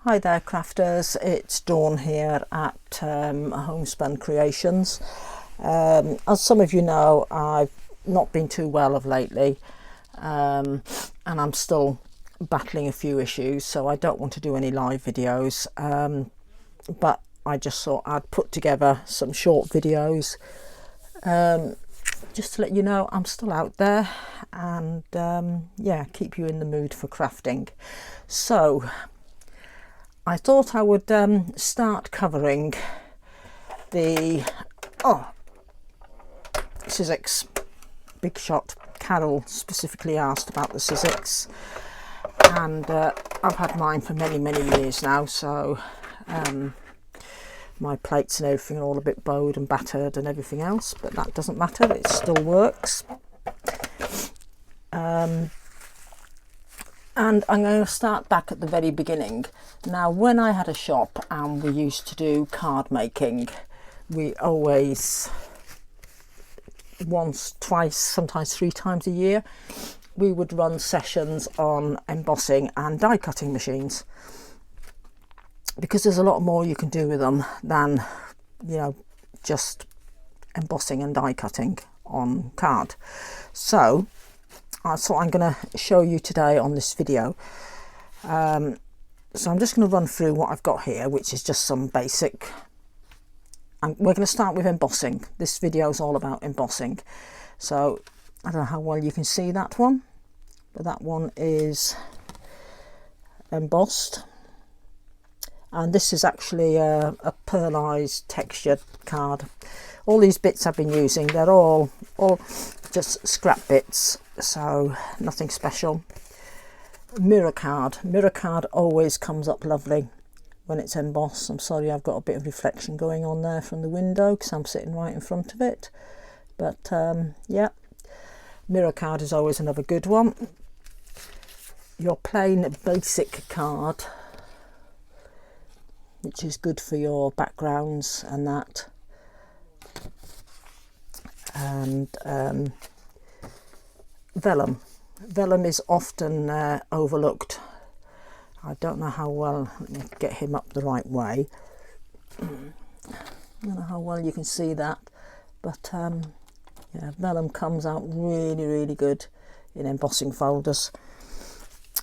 Hi there crafters, it's Dawn here at Homespun Creations. As some of you know, I've not been too well of lately, and I'm still battling a few issues, so I don't want to do any live videos, but I just thought I'd put together some short videos just to let you know I'm still out there and yeah, keep you in the mood for crafting. So I thought I would start covering the Sizzix Big Shot. Carol specifically asked about the Sizzix, and I've had mine for many years now, so my plates and everything are all a bit bowed and battered and everything else, but that doesn't matter, it still works. And I'm going to start back at the very beginning. Now, when I had a shop and we used to do card making, we always, once, twice, sometimes 3 times a year, we would run sessions on embossing and die cutting machines, because there's a lot more you can do with them than, you know, just embossing and die cutting on card. So that's what I'm going to show you today on this video. So I'm just going to run through what I've got here, which is just some basic, and we're going to start with embossing. This video is all about embossing. So I don't know how well you can see that one, but that one is embossed, and this is actually a pearlized textured card. All these bits I've been using, they're all just scrap bits, so nothing special. Mirror card always comes up lovely when it's embossed. I'm sorry, I've got a bit of reflection going on there from the window because I'm sitting right in front of it, but yeah, mirror card is always another good one. Your plain basic card, which is good for your backgrounds and that. And vellum is often overlooked. I don't know how well, let me get him up the right way. I don't know how well you can see that, but yeah, vellum comes out really good in embossing folders.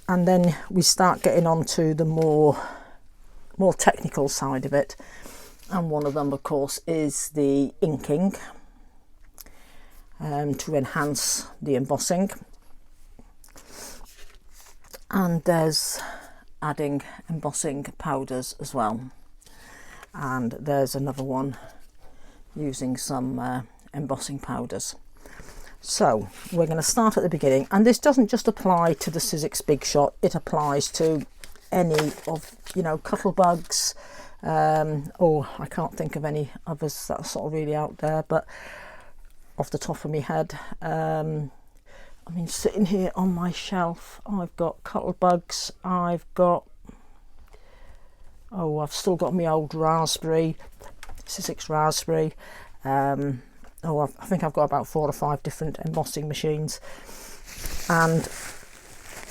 And then we start getting on to the more technical side of it, and one of them of course is the inking, to enhance the embossing, and there's adding embossing powders as well, and there's another one using some embossing powders. So we're going to start at the beginning, and this doesn't just apply to the Sizzix Big Shot, it applies to any of, you know, Cuttlebugs, or I can't think of any others that are sort of really out there, but off the top of my head, I mean, sitting here on my shelf, I've got Cuttlebugs, I've still got my old raspberry, Sizzix raspberry. I think I've got about 4 or 5 different embossing machines, and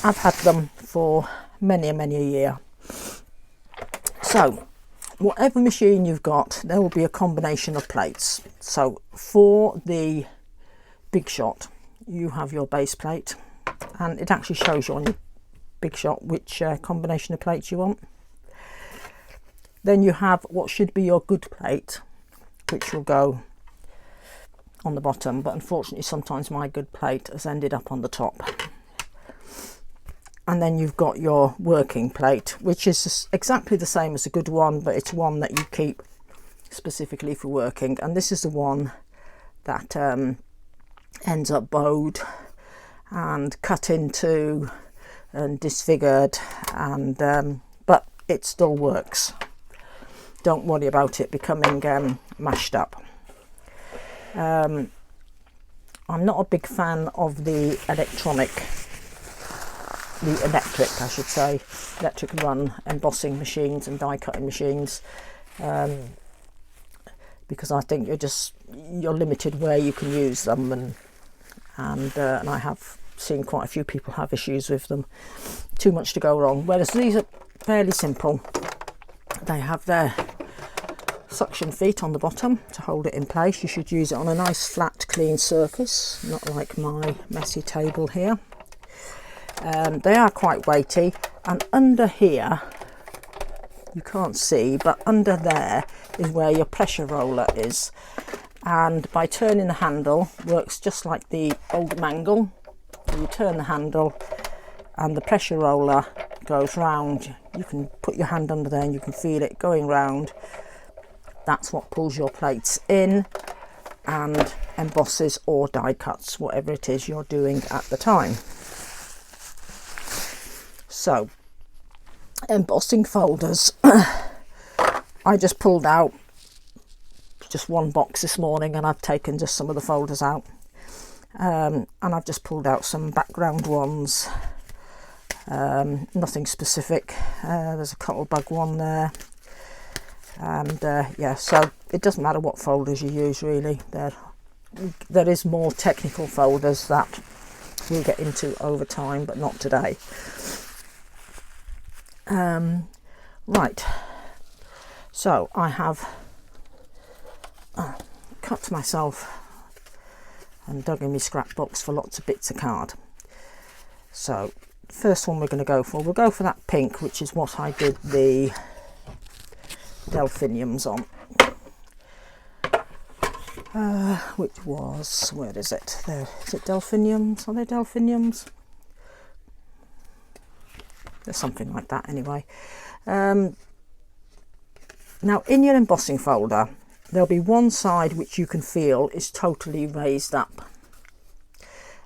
I've had them for many a year. So whatever machine you've got, there will be a combination of plates. So for the Big Shot, you have your base plate, and it actually shows you on your Big Shot which combination of plates you want. Then you have what should be your good plate, which will go on the bottom, but unfortunately sometimes my good plate has ended up on the top. And then you've got your working plate, which is exactly the same as a good one, but it's one that you keep specifically for working. And this is the one that ends up bowed and cut into and disfigured, and but it still works. Don't worry about it becoming mashed up. I'm not a big fan of the electric run embossing machines and die cutting machines, because I think you're limited where you can use them, and I have seen quite a few people have issues with them. Too much to go wrong, whereas these are fairly simple. They have their suction feet on the bottom to hold it in place. You should use it on a nice flat clean surface, not like my messy table here. They are quite weighty, and under here you can't see, but under there is where your pressure roller is, and by turning the handle, works just like the old mangle. You turn the handle and the pressure roller goes round. You can put your hand under there and you can feel it going round. That's what pulls your plates in and embosses or die cuts, whatever it is you're doing at the time. So, embossing folders. I just pulled out just one box this morning, and I've taken just some of the folders out, and I've just pulled out some background ones. Nothing specific. There's a Cuttlebug one there, and yeah, so it doesn't matter what folders you use really. There is more technical folders that we'll get into over time, but not today. Right, so I have cut myself and dug in my scrapbooks for lots of bits of card. So first one we'll go for that pink, which is what I did the delphiniums on, which was, where is it there? Is it delphiniums? Are they delphiniums? There's something like that anyway. Now in your embossing folder there'll be one side which you can feel is totally raised up,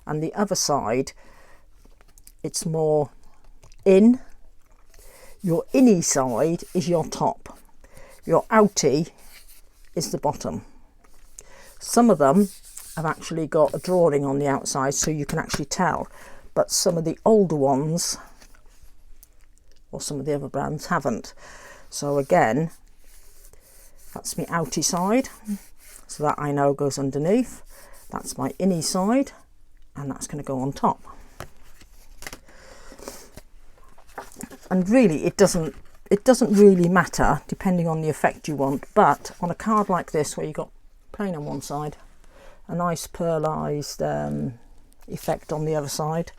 and the other side it's more in. Your inny side is your top, your outie is the bottom. Some of them have actually got a drawing on the outside so you can actually tell, but some of the older ones or some of the other brands haven't. So again, that's my outie side, so that I know goes underneath. That's my inny side, and that's going to go on top. And really it doesn't really matter depending on the effect you want, but on a card like this where you've got plain on one side, a nice pearlized effect on the other side,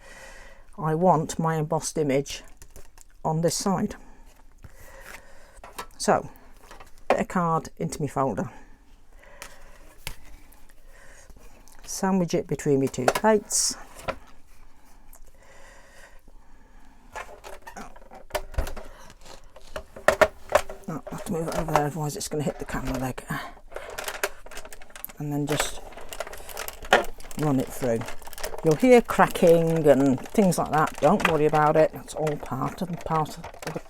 I want my embossed image on this side. So bit of card into my folder, sandwich it between my two plates. Oh, I have to move it over there, otherwise it's going to hit the camera leg, and then just run it through. You'll hear cracking and things like that, don't worry about it, it's all part of the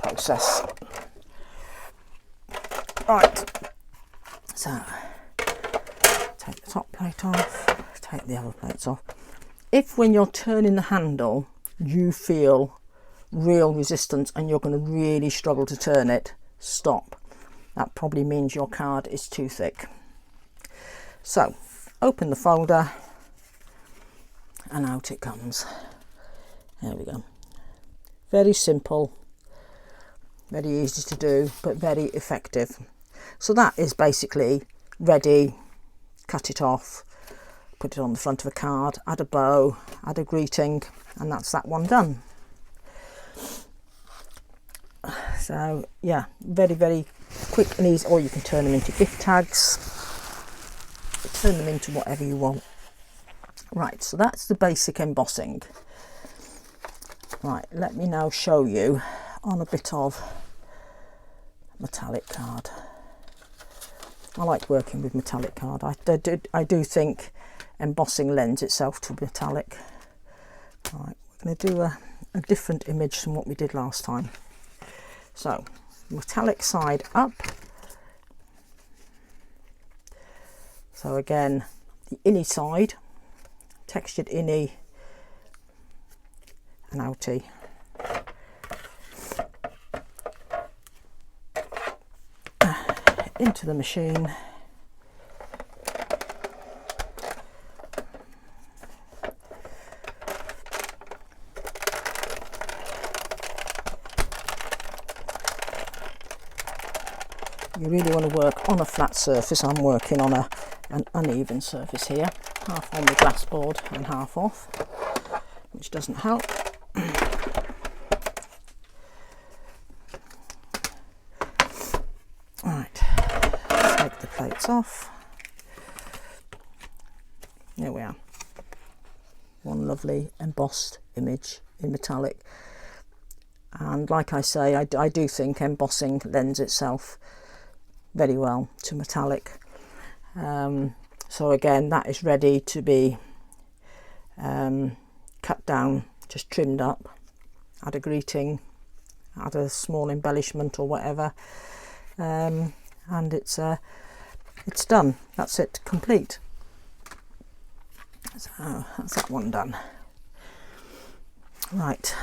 process. Right, so take the top plate off, take the other plates off. If when you're turning the handle you feel real resistance and you're going to really struggle to turn it, stop. That probably means your card is too thick. So open the folder and out it comes. There we go. Very simple, very easy to do, but very effective. So that is basically ready. Cut it off, put it on the front of a card, add a bow, add a greeting, and that's that one done. So yeah, very, very quick and easy. Or you can turn them into gift tags, turn them into whatever you want. Right, so that's the basic embossing. Right, let me now show you on a bit of metallic card. I like working with metallic card. I do think embossing lends itself to metallic. Right, we're going to do a different image from what we did last time. So, metallic side up. So again, the inny side, textured inny and outie. Into the machine. you really want to work on a flat surface. I'm working on an uneven surface here, half on the glass board and half off, which doesn't help. Right, take the plates off. There we are. One lovely embossed image in metallic. And like I say, I do think embossing lends itself very well to metallic. So again, that is ready to be cut down, just trimmed up, add a greeting, add a small embellishment or whatever, and it's done. That's it, complete. So that's that one done. Right,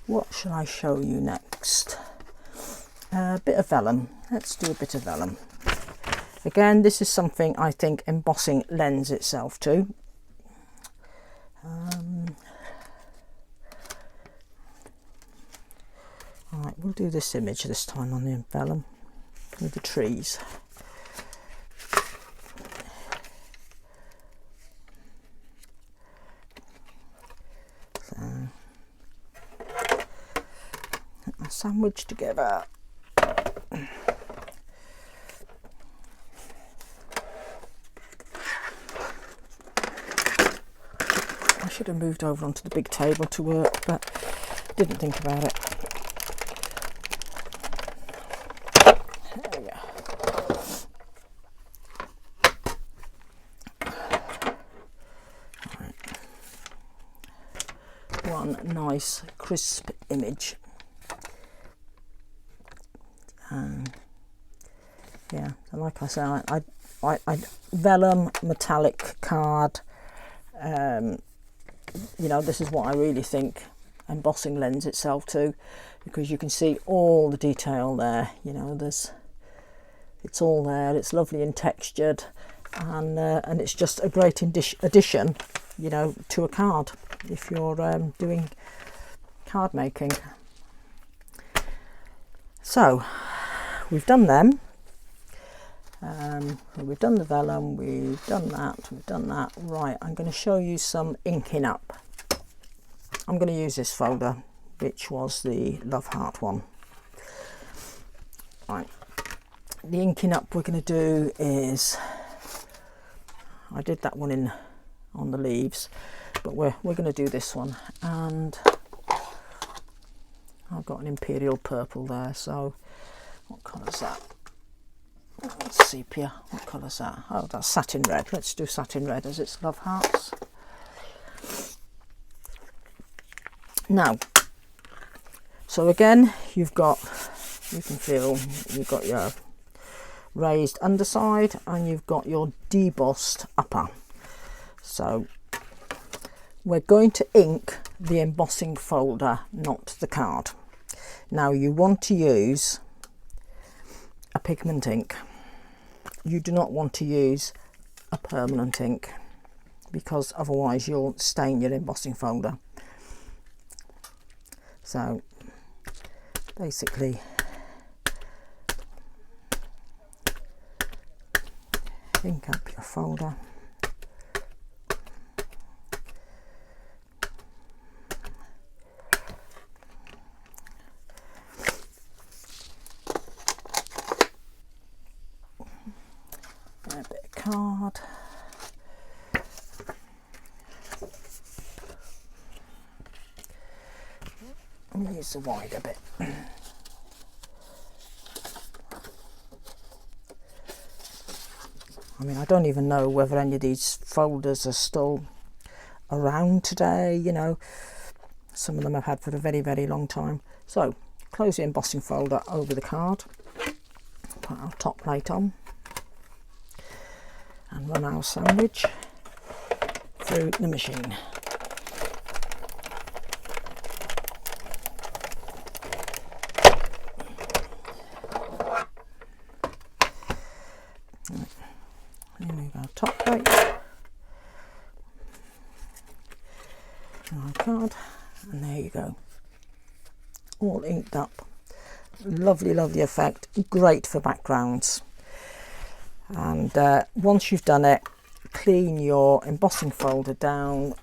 what shall I show you next? A bit of vellum. Let's do a bit of vellum. Again, this is something I think embossing lends itself to. Right, we'll do this image this time on the vellum with the trees. So, put my sandwich together. I should have moved over onto the big table to work, but didn't think about it. There we go. Right. One nice crisp image. Yeah, and like I say, I vellum metallic card. You know, this is what I really think embossing lends itself to, because you can see all the detail there. You know, it's all there. It's lovely and textured, and it's just a great addition, you know, to a card if you're doing card making. So we've done them. We've done the vellum, we've done that. Right, I'm going to show you some inking up. I'm going to use this folder, which was the Love Heart one. Right, the inking up we're going to do is, I did that one in on the leaves, but we're going to do this one, and I've got an imperial purple there. So what colour is that? It's sepia. What colour is that? Oh, that's satin red. Let's do satin red as it's Love Hearts. Now, so again, you can feel you've got your raised underside and you've got your debossed upper. So we're going to ink the embossing folder, not the card. Now you want to use a pigment ink. You do not want to use a permanent ink, because otherwise you'll stain your embossing folder. So basically ink up your folder. A bit of card. I'm going to use the wider bit. I mean, I don't even know whether any of these folders are still around today, you know. Some of them I've had for a very, very long time. So, close the embossing folder over the card, put our top plate on, and run our sandwich through the machine. Remove our top plate, our card, and there you go, all inked up Lovely, lovely effect, great for backgrounds. And once you've done it, clean your embossing folder down.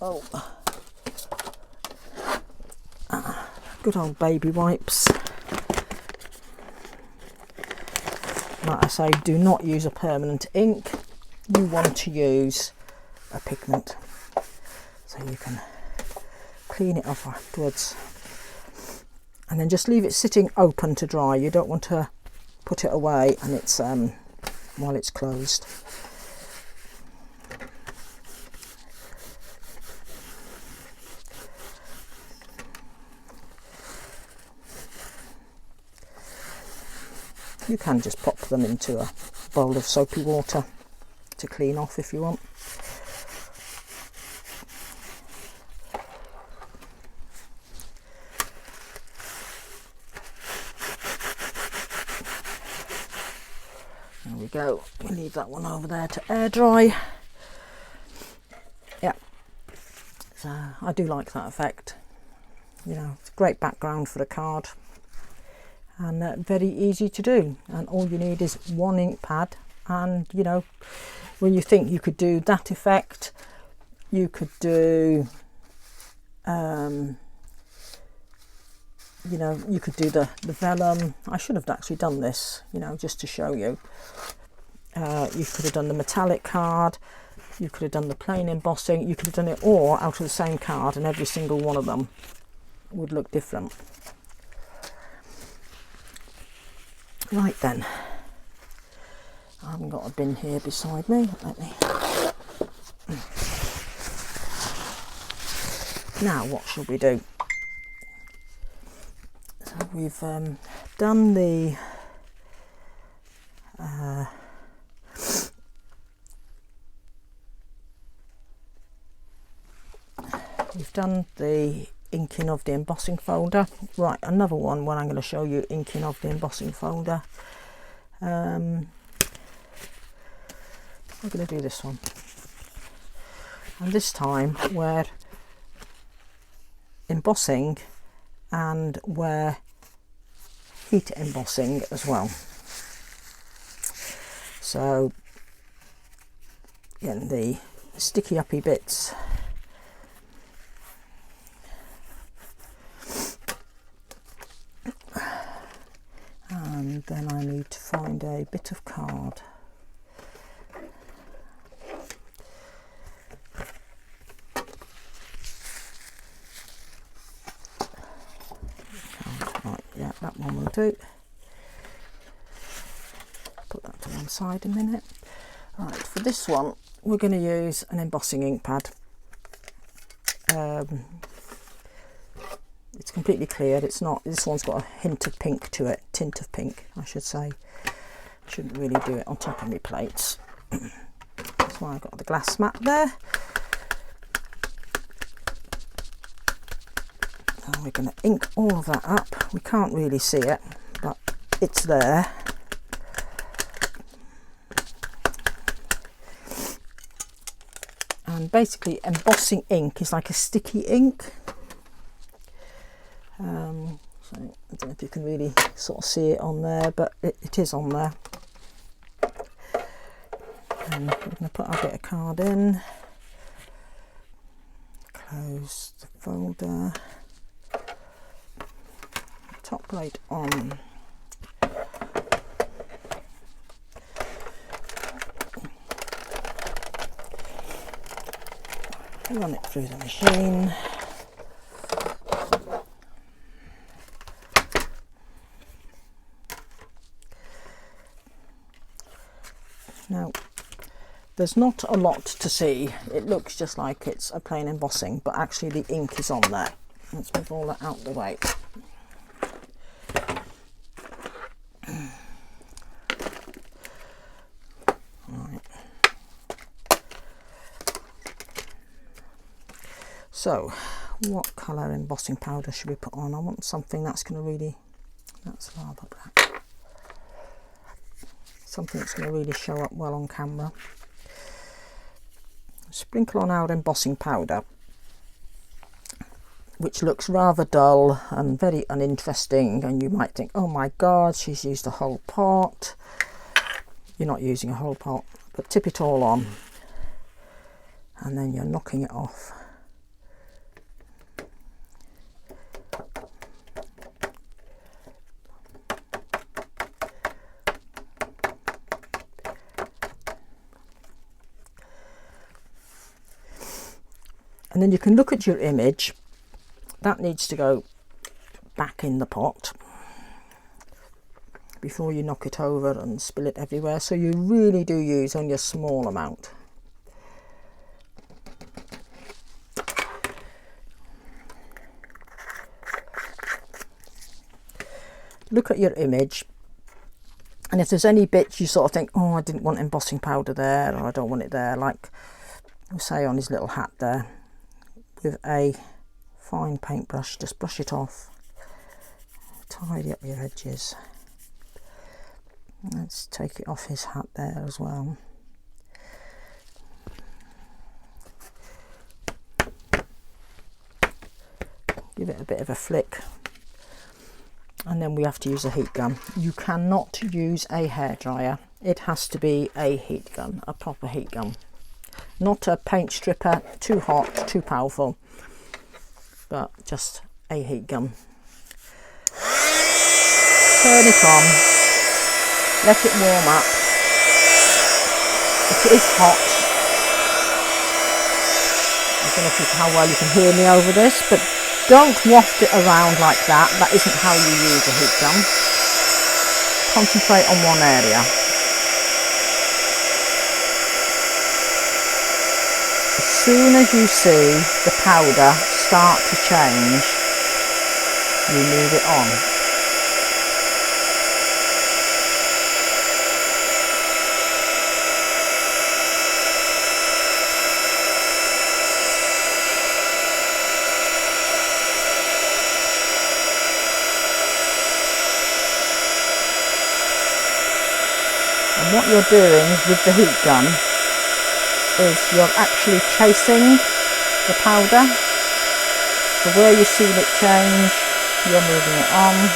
Oh, good old baby wipes. Like I say, do not use a permanent ink. You want to use a pigment, so you can clean it off afterwards. And then just leave it sitting open to dry. You don't want to put it away and it's while it's closed. You can just pop them into a bowl of soapy water to clean off if you want. There we go. We leave that one over there to air dry. Yeah, so I do like that effect. You know, it's a great background for a card, and very easy to do. And all you need is one ink pad. And you know, when you think you could do that effect, you could do you know, you could do the vellum. I should have actually done this, you know, just to show you. You could have done the metallic card, you could have done the plain embossing, you could have done it all out of the same card, and every single one of them would look different. Right then, I haven't got a bin here beside me. Let me. Now, what shall we do? So we've done the inking of the embossing folder. Right, another one when I'm going to show you inking of the embossing folder. We're going to do this one, and this time we're embossing and we're heat embossing as well. So again, the sticky uppy bits, and then I need to find a bit of card. Right, yeah, that one will do. Put that to one side a minute. Right, for this one we're going to use an embossing ink pad. It's completely clear. It's not, this one's got a hint of pink to it, tint of pink I should say. Shouldn't really do it on top of my plates. That's why I've got the glass mat there. And we're going to ink all of that up. We can't really see it, but it's there. And basically embossing ink is like a sticky ink. So I don't know if you can really sort of see it on there, but it is on there. And we're going to put our bit of card in, close the folder, top plate on. Run it through the machine. Now, there's not a lot to see. It looks just like it's a plain embossing, but actually the ink is on there. Let's move all that out of the way. Right. So, what colour embossing powder should we put on? I want something that's going to really, that's rather black. Something that's going to really show up well on camera. Sprinkle on our embossing powder. which looks rather dull and very uninteresting, and you might think, oh my god, she's used a whole pot. You're not using a whole pot, but tip it all on and then you're knocking it off. And then you can look at your image. That needs to go back in the pot before you knock it over and spill it everywhere. So you really do use only a small amount. Look at your image, and if there's any bits you sort of think, oh, I didn't want embossing powder there, or I don't want it there, like say on his little hat there, with a fine paintbrush, just brush it off, tidy up your edges. Let's take it off his hat there as well. Give it a bit of a flick, and then we have to use a heat gun. You cannot use a hairdryer. It has to be a heat gun, a proper heat gun. Not a paint stripper, too hot, too powerful, but just a heat gun. Turn it on, let it warm up. It is hot. I don't know how well you can hear me over this, but don't waft it around like that. That isn't how you use a heat gun. Concentrate on one area. As soon as you see the powder start to change, you move it on. And what you're doing with the heat gun is you're actually chasing the powder. So where you've seen it change, you're moving it on.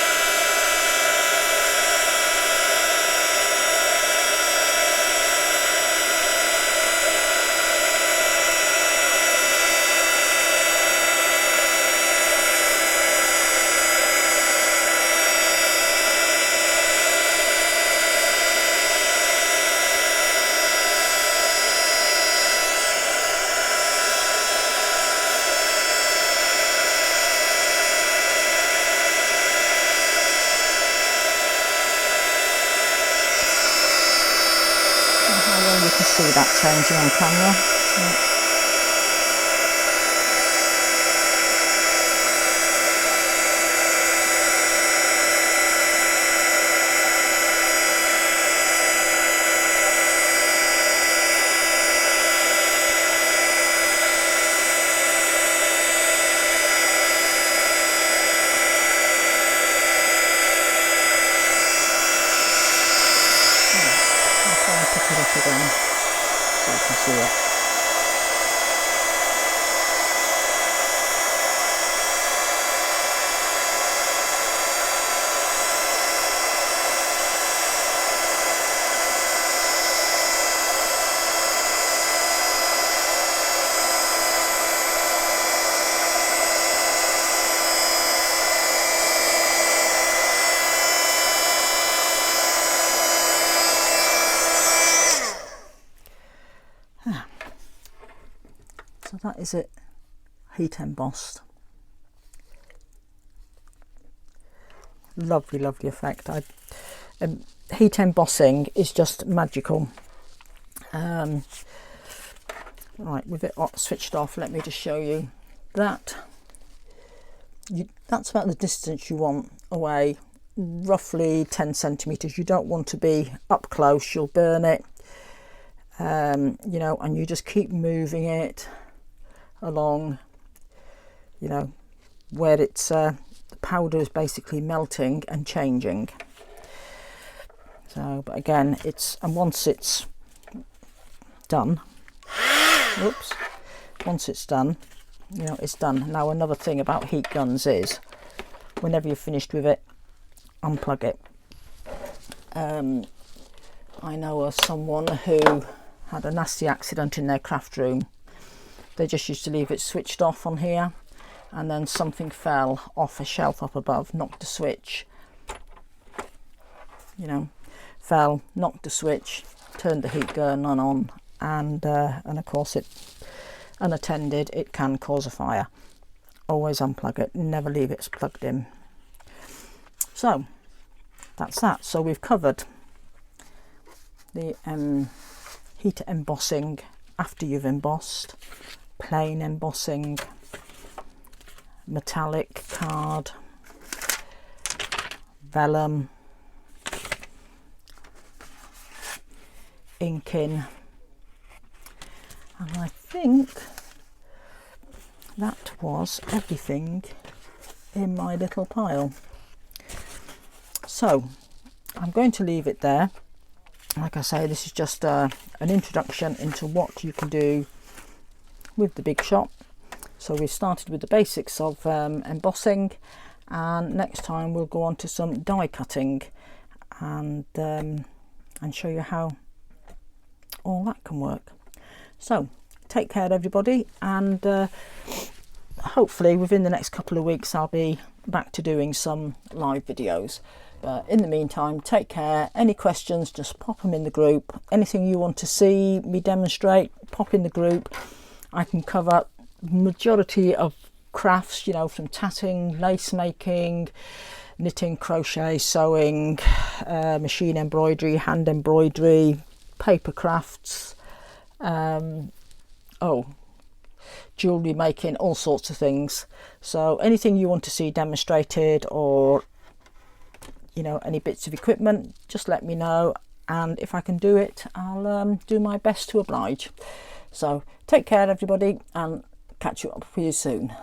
You can see that changing on camera. Yeah. Pick it up again so you can see it. So that is it, heat embossed. Lovely, lovely effect. Heat embossing is just magical. Right, with it switched off, let me just show you that. That's about the distance you want away, roughly 10 centimetres. You don't want to be up close, you'll burn it. You know, and you just keep moving it along, you know, where it's the powder is basically melting and changing. So, but again, once it's done, once it's done, you know, it's done. Now another thing about heat guns is whenever you're finished with it, unplug it. I know of someone who had a nasty accident in their craft room. They just used to leave it switched off on here, and then something fell off a shelf up above, knocked the switch, you know, fell, knocked the switch, turned the heat gun on, and of course it unattended, it can cause a fire. Always unplug it, never leave it plugged in. So that's that. So we've covered the heat embossing after you've embossed, plain embossing, metallic card, vellum, inking, and I think that was everything in my little pile. So I'm going to leave it there. Like I say, this is just an introduction into what you can do with the Big Shot. So we started with the basics of embossing, and next time we'll go on to some die cutting and show you how all that can work. So take care everybody, and hopefully within the next couple of weeks I'll be back to doing some live videos. But in the meantime, take care. Any questions, just pop them in the group. Anything you want to see me demonstrate, pop in the group. I can cover majority of crafts, you know, from tatting, lace making, knitting, crochet, sewing, machine embroidery, hand embroidery, paper crafts, jewellery making, all sorts of things. So anything you want to see demonstrated, or you know, any bits of equipment, just let me know, and if I can do it, I'll do my best to oblige. So take care everybody, and catch you up with you soon.